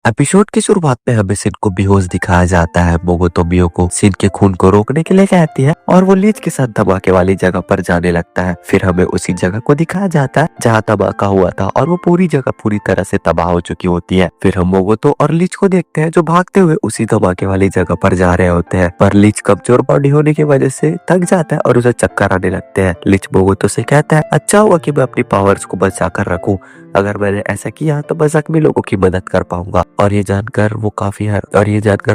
Episode की शुरुआत में हमें सिन को बेहोश दिखाया जाता है। मोगोतो मियो को सिन के खून को रोकने के लिए कहती है और वो लीच के साथ धमाके वाली जगह पर जाने लगता है। फिर हमें उसी जगह को दिखाया जाता है जहाँ धमाका हुआ था और वो पूरी जगह पूरी तरह से तबाह हो चुकी होती है। फिर हम मोगोतो और लीच को देखते हैं जो भागते हुए उसी धमाके वाली जगह पर जा रहे होते हैं, पर लीच कमजोर बॉडी होने की वजह से थक जाता है और उसे चक्कर आने लगते हैं। लीच मोगोतो से कहता है अच्छा हुआ कि मैं अपनी पावर्स को बचा कर रखूं, अगर मैंने ऐसा किया तो मैं जख्मी लोगों की मदद कर पाऊंगा। और ये जानकर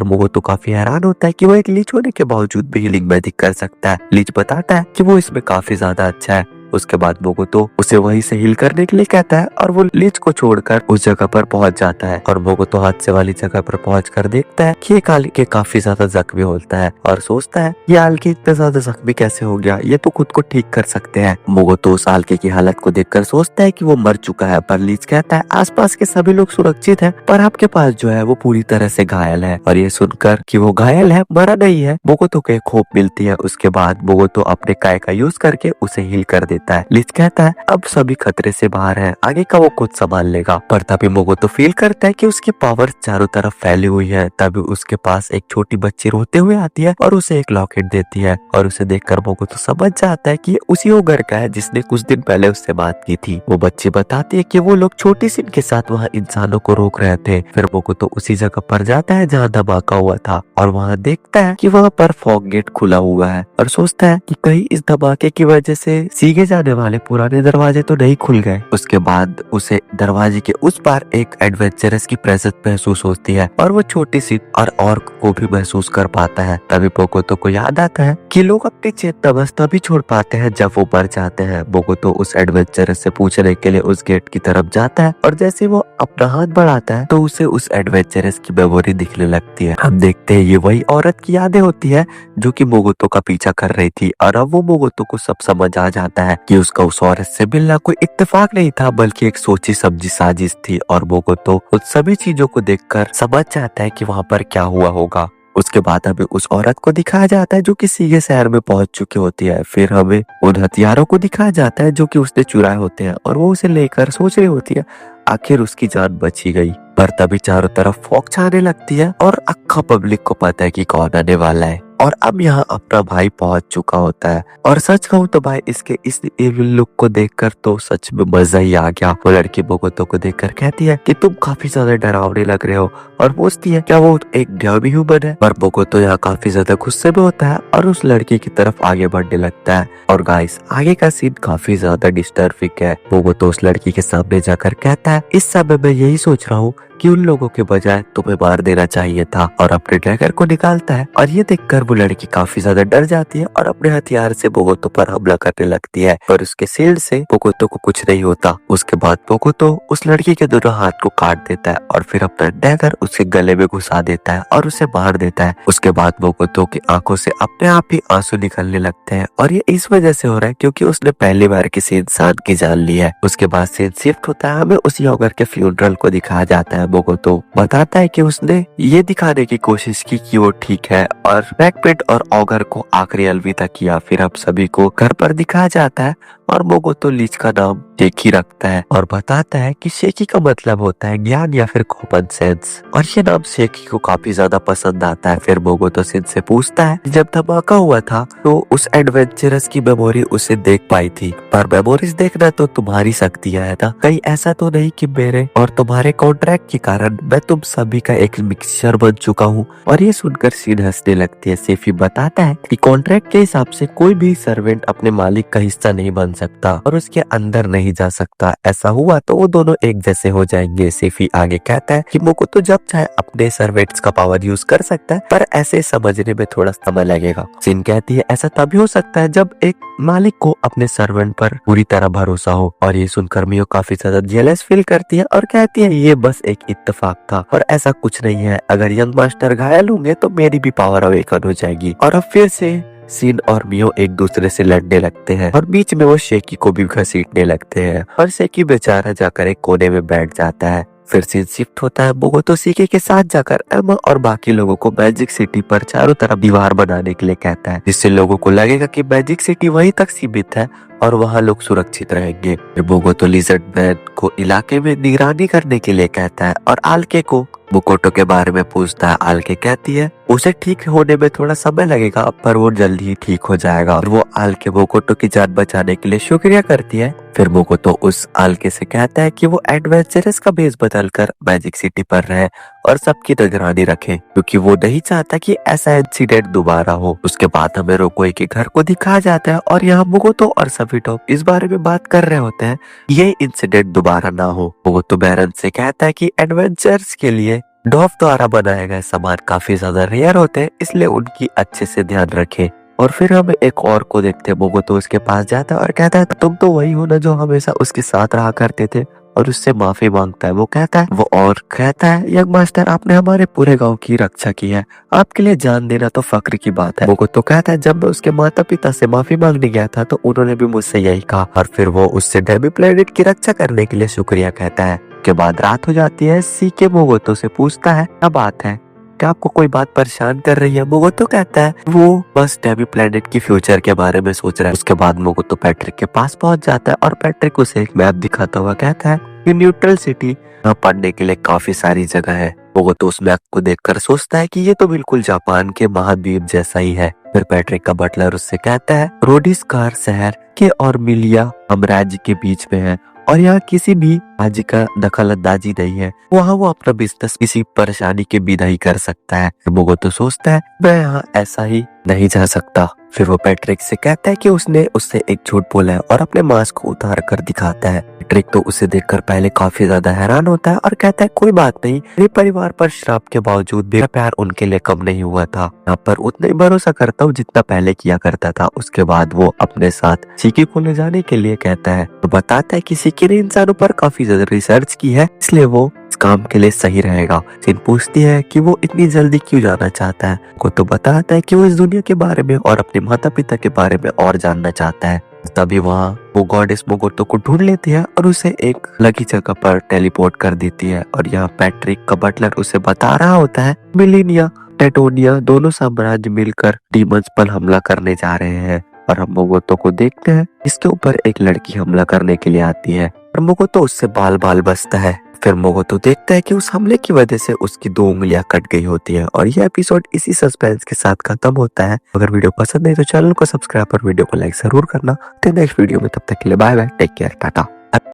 मोगोतो काफी हैरान होता है कि वो एक लीच होने के बावजूद भी हीलिंग मैजिक कर सकता है। लीच बताता है कि वो इसमें काफी ज्यादा अच्छा है। उसके बाद मोगोतो उसे वहीं से हील करने के लिए कहता है और वो लीच को छोड़कर उस जगह पर पहुंच जाता है। और मोगोतो हादसे वाली जगह पर पहुंचकर देखता है कि ये काफी ज्यादा जख्मी होता है और सोचता है ये आल्के इतना ज्यादा जख्मी कैसे हो गया, ये तो खुद को ठीक कर सकते हैं। मोगोतो उस आल्के की हालत को देखकर सोचता है कि वो मर चुका है, पर लीच कहता है आसपास के सभी लोग सुरक्षित हैं, पर आपके पास जो है वो पूरी तरह से घायल है। और ये सुनकर कि वो घायल है, मरा नहीं है, मोगोतो को एक होप मिलती है। उसके बाद मोगोतो अपने काय का यूज करके उसे हील कर देता है। लीच कहता है अब सभी खतरे से बाहर है, आगे का वो खुद संभाल लेगा। पर तभी मोगोतो फील करता है कि उसकी पावर चारों तरफ फैली हुई है। तभी उसके पास एक छोटी बच्ची रोते हुए आती है और उसे एक लॉकेट देती है और उसे देखकर मोगोतो समझ जाता है कि ये उसी ओगर का है जिसने कुछ दिन पहले उससे बात की थी। वो बच्ची बताती है कि वो लोग छोटी सिन के साथ वहाँ इंसानों को रोक रहे थे। फिर मोगोतो उसी जगह पर जाता है जहाँ धमाका हुआ था और वहाँ देखता है कि वहाँ पर फॉग गेट खुला हुआ है और सोचता है कि कहीं इस धमाके की वजह से सीगे जाने वाले पुराने दरवाजे तो नहीं खुल गए। उसके बाद उसे दरवाजे के उस पार एक एडवेंचरस की प्रेजेंस महसूस होती है और वो छोटी सी और को भी महसूस कर पाता है। तभी मोगोतो को याद आता है कि लोग अपनी चेतावस्था भी छोड़ पाते हैं जब वो मर जाते हैं। मोगोतो उस एडवेंचरस से पूछने के लिए उस गेट की तरफ जाता है और जैसे वो अपना हाथ बढ़ाता है तो उसे उस एडवेंचरस की मेमोरी दिखने लगती है। हम देखते हैं ये वही औरत की यादें होती है जो कि मोगोतो का पीछा कर रही थी और अब वो मोगोतो को सब समझ आ जाता है कि उसका उस औरत से मिलना कोई इत्तेफाक नहीं था बल्कि एक सोची समझी साजिश थी। और मोगोतो उन सभी चीजों को देखकर समझ जाता है कि वहाँ पर क्या हुआ होगा। उसके बाद हमें उस औरत को दिखाया जाता है जो कि सीगे शहर में पहुंच चुकी होती है। फिर हमें उन हथियारों को दिखाया जाता है जो कि उसने चुराए होते हैं और वो उसे लेकर सोच रही होती है आखिर उसकी जान बची गई। पर तभी चारों तरफ फॉग छाने लगती है और अक्खा पब्लिक को पता है कि कौन आने वाला है और अब यहाँ अपना भाई पहुंच चुका होता है। और सच कहूँ तो भाई इसके इस एविल लुक को देखकर तो सच में मजा ही आ गया। वो लड़की मोगोतो को देखकर कहती है कि तुम काफी ज्यादा डरावने लग रहे हो और पूछती है क्या वो एक डमी ह्यूमन है। पर मोगोतो यहाँ काफी ज्यादा गुस्से में होता है और उस लड़की की तरफ आगे बढ़ने लगता है। और गाइस आगे का सीन काफी ज्यादा डिस्टर्बिंग है। मोगोतो उस लड़की के सामने जाकर कहता है इस समय मैं यही सोच रहा हूँ कि उन लोगों के बजाय तुम्हें मार देना चाहिए था, और अपने डैगर को निकालता है। और ये देखकर वो लड़की काफी ज्यादा डर जाती है और अपने हथियार से मोगोतो पर हमला करने लगती है, पर उसके शील्ड से मोगोतो को कुछ नहीं होता। उसके बाद मोगोतो उस लड़की के दोनों हाथ को काट देता है और फिर अपना डैगर उसके गले में घुसा देता है और उसे मार देता है। उसके बाद मोगोतो की आंखों से अपने आप ही आंसू निकलने लगते हैं और ये इस वजह से हो रहा है क्योंकि उसने पहली बार किसी इंसान की जान ली है। उसके बाद सीन शिफ्ट होता है, हमें उसी ऑगर के फ्यूनरल को दिखाया जाता है। मोगोतो बताता है कि उसने ये दिखाने की कोशिश की कि वो ठीक है और बैकपिट और ऑगर को आखिरी अलविदा किया। फिर अब सभी को घर पर दिखाया जाता है और मोगोतो लीच का नाम शेकी रखता है और बताता है कि शेकी का मतलब होता है ज्ञान या फिर कॉमन सेंस, और ये नाम शेकी को काफी ज्यादा पसंद आता है। फिर मोगोतो सिन से पूछता है जब धमाका हुआ था तो उस एडवेंचरस की मेमोरी उसे देख पाई थी, पर मेमोरीज देखना तो तुम्हारी शक्ति है ना, कहीं ऐसा तो नहीं कि मेरे और तुम्हारे कॉन्ट्रैक्ट के कारण मैं तुम सभी का एक मिक्सचर बन चुका हूँ। और ये सुनकर सीन हंसने लगती है। सेफी बताता है कि कॉन्ट्रैक्ट के हिसाब से कोई भी सर्वेंट अपने मालिक का हिस्सा नहीं बन सकता और उसके अंदर नहीं जा सकता, ऐसा हुआ तो वो दोनों एक जैसे हो जाएंगे। सेफी आगे कहता है कि मोगोतो जब चाहे अपने सर्वेंट्स का पावर यूज कर सकता है, पर ऐसे समझने में थोड़ा समय लगेगा। सिन कहती है ऐसा तभी हो सकता है जब एक मालिक को अपने सर्वेंट पर पूरी तरह भरोसा हो। और ये सुनकर मियो काफी ज्यादा जेलस फील करती है और कहती है ये बस एक इत्तेफाक था और ऐसा कुछ नहीं है, अगर यंग मास्टर घायल होंगे तो मेरी भी पावर अवेकन हो जाएगी। और अब फिर से सिन और मियो एक दूसरे से लड़ने लगते हैं और बीच में वो शेकी को भी घसीटने लगते हैं और शेकी बेचारा जाकर एक कोने में बैठ जाता है। फिर सीन शिफ्ट होता है, मोगोतो सीके के साथ जाकर एमा और बाकी लोगों को मैजिक सिटी पर चारों तरफ दीवार बनाने के लिए कहता है, जिससे लोगों को लगेगा कि मैजिक सिटी वहीं तक सीमित है और वहाँ लोग सुरक्षित रहेंगे। फिर बोगोतो लिजर्ड मैन को इलाके में निगरानी करने के लिए कहता है और आल्के को बोगोतो के बारे में पूछता है। आल्के कहती है उसे ठीक होने में थोड़ा समय लगेगा पर वो जल्दी ही ठीक हो जाएगा और वो आल्के बोगोतो की जान बचाने के लिए शुक्रिया करती है। फिर बोगोतो उस आल्के से कहता है कि वो एडवेंचरस का भेष बदलकर मैजिक सिटी पर रहे और सबकी निगरानी रखे क्योंकि वो नहीं चाहता कि ऐसा इंसिडेंट दोबारा हो। उसके बाद हमें रोकोई के घर को दिखाया जाता है और यहाँ बोगोतो और सभी लोग इस बारे में बात कर रहे होते हैं ये इंसिडेंट दोबारा ना हो। बोगोतो बैरन से कहता है कि एडवेंचर्स के लिए डॉफ द्वारा बनाए गए सामान काफी ज्यादा रेयर होते हैं इसलिए उनकी अच्छे से ध्यान रखें। और फिर हम एक और को देखते हैं। बोगोतो उसके पास जाता है और कहता है तुम तो वही हो ना जो हमेशा उसके साथ रहा करते थे और उससे माफी मांगता है। वो कहता है यंग मास्टर आपने हमारे पूरे गांव की रक्षा की है, आपके लिए जान देना तो फक्र की बात है। बोगोतो कहता है जब मैं उसके माता पिता से माफी मांगने गया था तो उन्होंने भी मुझसे यही कहा और फिर वो उससे डेमी प्लेनेट की रक्षा करने के लिए शुक्रिया कहता है। के बाद रात हो जाती है। सीके बोगोतो से पूछता है क्या बात है, क्या आपको कोई बात परेशान कर रही है। बोगोतो कहता है वो बस डेमी प्लेनेट की फ्यूचर के बारे में सोच रहा है। उसके बाद बोगोतो पैट्रिक के पास पहुंच जाता है और पैट्रिक उसे एक मैप दिखाता हुआ कहता है कि न्यूट्रल सिटी यहाँ पढ़ने के लिए काफी सारी जगह है। बोगोतो उस मैप को देखकर सोचता है कि ये तो बिल्कुल जापान के महाद्वीप जैसा ही है। फिर पैट्रिक का बटलर उससे कहता है रोडिस्कार शहर के और मिलिया हम राज्य के बीच में है और यहाँ किसी भी राज्य का दखल अंदाजी नहीं है, वहाँ वो अपना बिजनेस किसी परेशानी के बिना ही कर सकता है। बोगोतो सोचता है मैं यहाँ ऐसा ही नहीं जा सकता। फिर वो पैट्रिक से कहता है कि उसने उससे एक झूठ बोला है और अपने मास्क को उतार कर दिखाता है। पैट्रिक तो उसे देखकर पहले काफी ज्यादा हैरान होता है और कहता है कोई बात नहीं, मेरे परिवार पर श्राप के बावजूद मेरा प्यार उनके लिए कम नहीं हुआ था, यहाँ पर उतना ही भरोसा करता हूँ जितना पहले किया करता था। उसके बाद वो अपने साथ सीकी को ले जाने के लिए कहता है और बताता है कि सीकी ने इंसानों पर काफी ज्यादा रिसर्च की है इसलिए वो इस काम के लिए सही रहेगा। सिन पूछती है कि वो इतनी जल्दी क्यों जाना चाहता है। को तो बताता है कि वो इस दुनिया के बारे में और अपने माता पिता के बारे में और जानना चाहता है। तभी वहाँ वो गॉडेस बोगोतो को ढूंढ लेती है और उसे एक अलग जगह पर टेलीपोर्ट कर देती है और यहाँ पैट्रिक का बटलर उसे बता रहा होता है मिलीनिया टेटोनिया दोनों साम्राज्य मिलकर डीमंस पर हमला करने जा रहे हैं और हम बोगोतो को देखते हैं इसके ऊपर एक लड़की हमला करने के लिए आती है और बोगोतो उससे बाल बाल बचता है। फिर बोगोतो देखता है कि उस हमले की वजह से उसकी 2 उंगलियां कट गई होती है और यह एपिसोड इसी सस्पेंस के साथ खत्म होता है। अगर वीडियो पसंद है तो चैनल को सब्सक्राइब और वीडियो को लाइक जरूर करना। तो नेक्स्ट वीडियो में तब तक के लिए bye bye, take care, Tata.